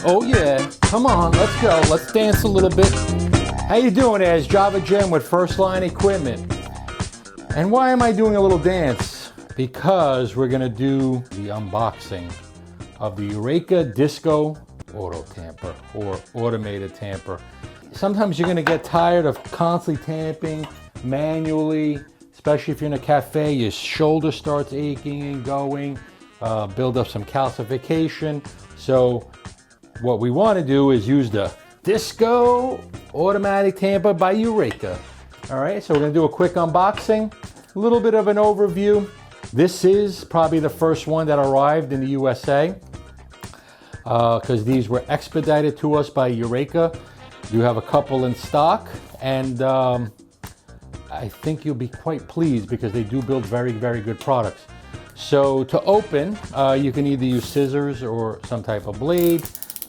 Oh yeah, come on, let's go. Let's dance a little bit. How you doing there? It's Java Jim with First Line Equipment. And why am I doing a little dance? Because we're gonna do the unboxing of the Eureka Disko Auto Tamper or Automated Tamper. Sometimes you're gonna get tired of constantly tamping manually, especially if you're in a cafe, your shoulder starts aching and going, build up some calcification. So what we want to do is use the Disko Automatic Tamper by Eureka. All right, so we're gonna do a quick unboxing, a little bit of an overview. This is probably the first one that arrived in the USA because these were expedited to us by Eureka. We do have a couple in stock, and I think you'll be quite pleased because they do build very, very good products. So to open, you can either use scissors or some type of blade.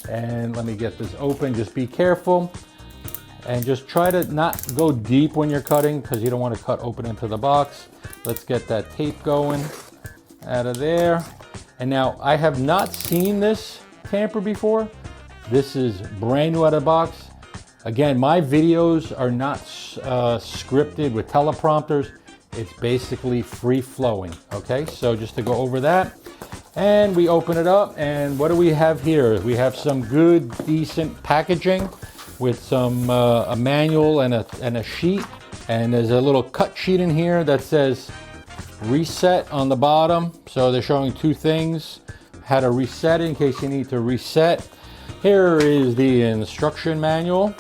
And let me get this open. Just be careful and just try to not go deep when you're cutting because you don't want to cut open into the box. Let's get that tape going out of there. And now I have not seen this tamper before. This is brand new out of the box. Again, my videos are not scripted with teleprompters. It's basically free flowing. Okay, so just to go over that. And we open it up, and what do we have here? We have some good, decent packaging with some a manual and a sheet. And there's a little cut sheet in here that says reset on the bottom. So they're showing two things, how to reset it in case you need to reset. Here is the instruction manual.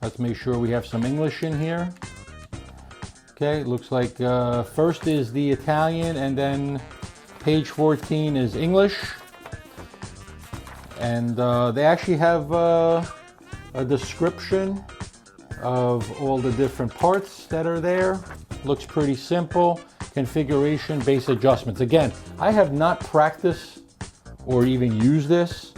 Let's make sure we have some English in here. Okay, looks like first is the Italian, and then page 14 is English. And they actually have a description of all the different parts that are there. Looks pretty simple. Configuration, base adjustments. Again, I have not practiced or even used this.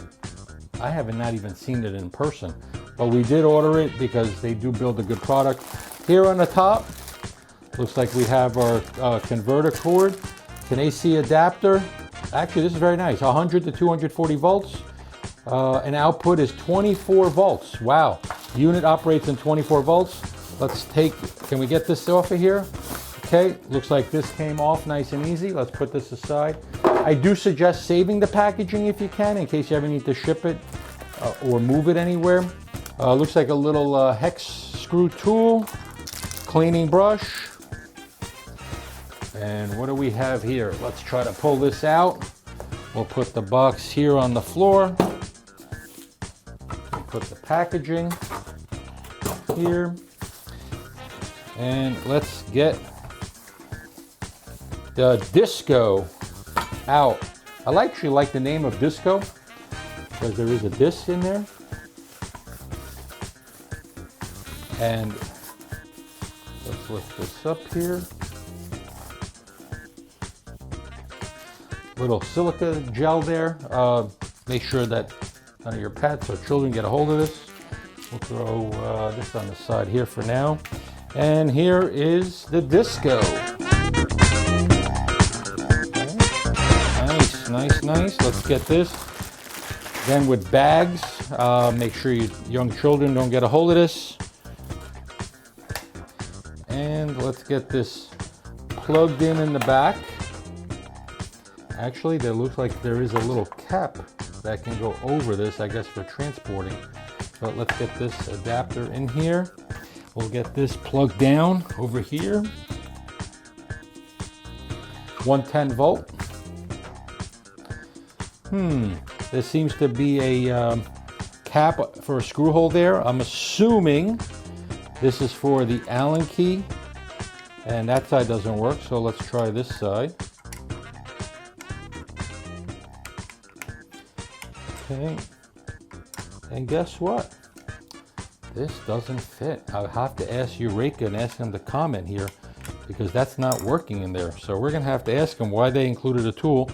I haven't not even seen it in person, but we did order it because they do build a good product. Here on the top, looks like we have our converter cord. It's an AC adapter. Actually, this is very nice. 100 to 240 volts. And output is 24 volts. Wow. Unit operates in 24 volts. Let's take, can we get this off of here? Okay, looks like this came off nice and easy. Let's put this aside. I do suggest saving the packaging if you can, in case you ever need to ship it or move it anywhere. Looks like a little hex screw tool, cleaning brush. And what do we have here? Let's try to pull this out. We'll put the box here on the floor. We'll put the packaging here. And let's get the Disko out. I actually like the name of Disko because there is a disc in there. And let's lift this up here. Little silica gel there. Make sure that none of your pets or children get a hold of this. We'll throw this on the side here for now. And here is the Disko. Okay. Nice, nice. Let's get this. Then with bags, make sure your young children don't get a hold of this. And let's get this plugged in the back. Actually, there looks like there is a little cap that can go over this, I guess, for transporting. But let's get this adapter in here. We'll get this plugged down over here. 110 volt. There seems to be a cap for a screw hole there. I'm assuming this is for the Allen key. And that side doesn't work, so let's try this side. Okay, and guess what? This doesn't fit. I'll have to ask Eureka and ask them to comment here because that's not working in there. So we're gonna have to ask them why they included a tool.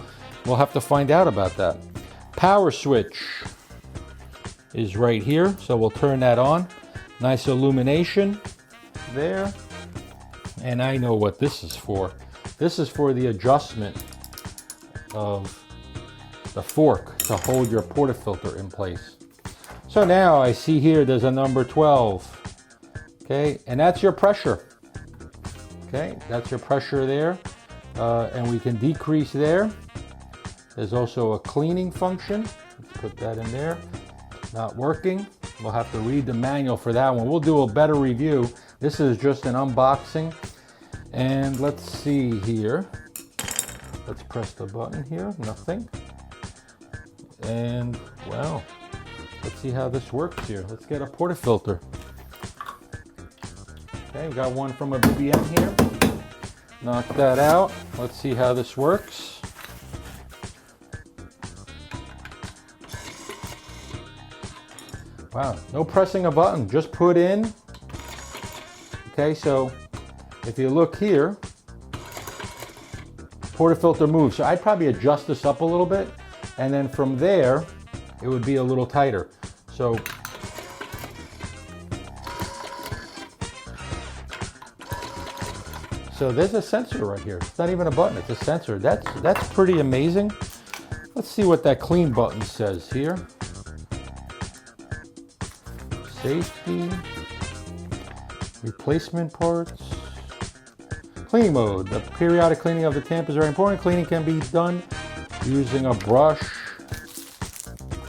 We'll have to find out about that. Power switch is right here, so we'll turn that on. Nice illumination there. And I know what this is for. This is for the adjustment of the fork to hold your portafilter in place. So now I see here there's a number 12. Okay, and that's your pressure. Okay, that's your pressure there. And we can decrease there. There's also a cleaning function. Let's put that in there. Not working. We'll have to read the manual for that one. We'll do a better review. This is just an unboxing. And let's see here. Let's press the button here. Nothing. And well, let's see how this works here. Let's get a portafilter. Okay, we got one from a BBM here. Knock that out. Let's see how this works. Wow, no pressing a button, just put in. Okay, so if you look here, portafilter moves. So I'd probably adjust this up a little bit, and then from there, it would be a little tighter. So there's a sensor right here. It's not even a button, it's a sensor. That's pretty amazing. Let's see what that clean button says here. Safety, replacement parts, cleaning mode. The periodic cleaning of the tamper is very important. Cleaning can be done using a brush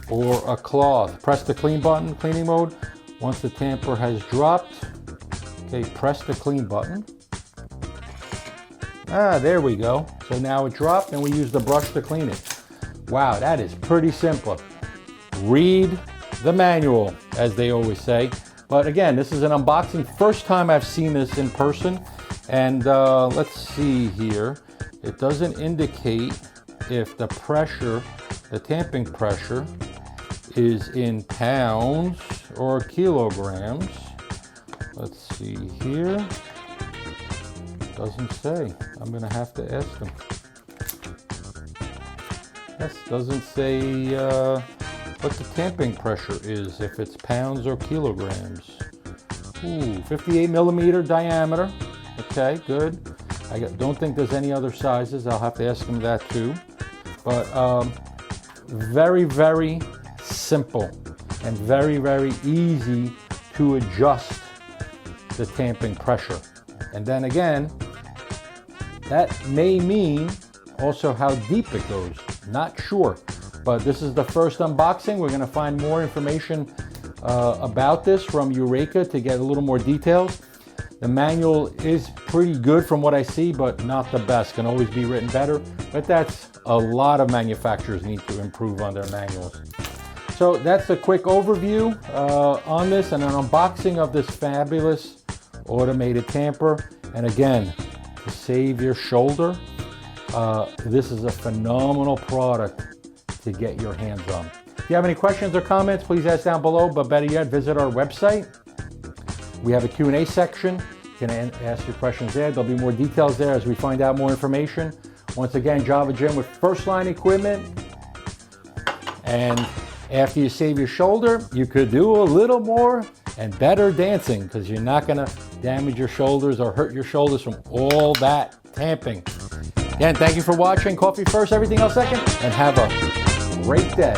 or a cloth. Press the clean button, cleaning mode. Once the tamper has dropped, okay, press the clean button. Ah, there we go. So now it dropped and we use the brush to clean it. Wow, that is pretty simple. Read the manual, as they always say. But again, this is an unboxing. First time I've seen this in person. And let's see here. It doesn't indicate if the pressure, the tamping pressure, is in pounds or kilograms. Let's see here. Doesn't say. I'm gonna have to ask them. Yes, doesn't say what the tamping pressure is, if it's pounds or kilograms. Ooh, 58 millimeter diameter. Okay, good. I don't think there's any other sizes. I'll have to ask them that too. But very, very simple and very, very easy to adjust the tamping pressure. And then again, that may mean also how deep it goes. Not sure. But this is the first unboxing. We're going to find more information about this from Eureka to get a little more details. The manual is pretty good from what I see, but not the best. Can always be written better. But that's a lot of manufacturers need to improve on their manuals. So that's a quick overview on this and an unboxing of this fabulous automated tamper. And again, to save your shoulder, this is a phenomenal product to get your hands on. If you have any questions or comments, please ask down below, but better yet, visit our website. We have a Q&A section. You can ask your questions there. There'll be more details there as we find out more information. Once again, Java Gym with first line equipment. And after you save your shoulder, you could do a little more and better dancing, because you're not going to damage your shoulders or hurt your shoulders from all that tamping. Again, thank you for watching. Coffee first, everything else second, and have a great day.